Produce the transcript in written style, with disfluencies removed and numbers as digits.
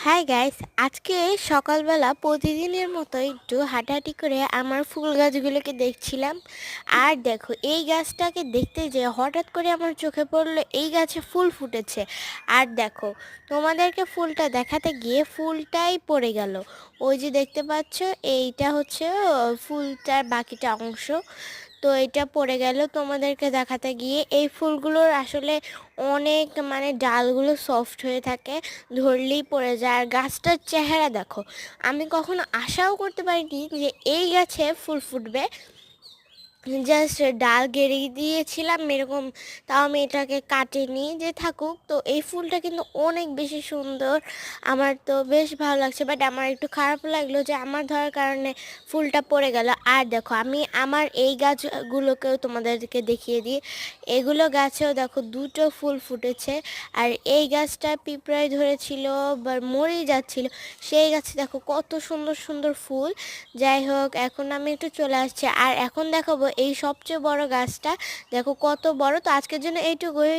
Hi guys, আজকে সকালবেলা প্রতিদিনের মতো একটু হাঁটাহাঁটি করে আমার ফুল গাছগুলোকে দেখছিলাম। আর দেখো, এই গাছটাকে দেখতে যে হঠাৎ করে আমার চোখে পড়লো এই গাছে ফুল ফুটেছে। আর দেখো, তোমাদেরকে ফুলটা দেখাতে গিয়ে ফুলটাই পড়ে গেল। ওই যে দেখতে পাচ্ছ, এইটা হচ্ছে ফুলটার বাকিটা অংশ। তো এটা পড়ে গেল তোমাদেরকে দেখাতে গিয়ে। এই ফুলগুলোর আসলে অনেক ডালগুলো সফট হয়ে থাকে, ধরলেই পড়ে যায়। আর গাছটার চেহারা দেখো, আমি কখনো আশাও করতে পারিনি যে এই গাছে ফুল ফুটবে। জাস্ট ডাল গেড়ে দিয়েছিলাম এরকম, তাও আমি এটাকে কাটিনি যে থাকুক। তো এই ফুলটা কিন্তু অনেক বেশি সুন্দর, আমার তো বেশ ভালো লাগছে। বাট আমার একটু খারাপ লাগলো যে আমার ধরার কারণে ফুলটা পড়ে গেল। আর দেখো, আমি আমার এই গাছগুলোকেও তোমাদেরকে দেখিয়ে দিই। এগুলো গাছেও দেখো দুটো ফুল ফুটেছে। আর এই গাছটা পিঁপড়ায় ধরেছিল বা মরেই যাচ্ছিল, সেই গাছে দেখো কত সুন্দর সুন্দর ফুল। যাই হোক, এখন আমি একটু চলে আসছি। আর এখন দেখাবো এই সবচেয়ে বড় গাছটা, দেখো কত বড়। তো আজকের জন্য এইটুকুই।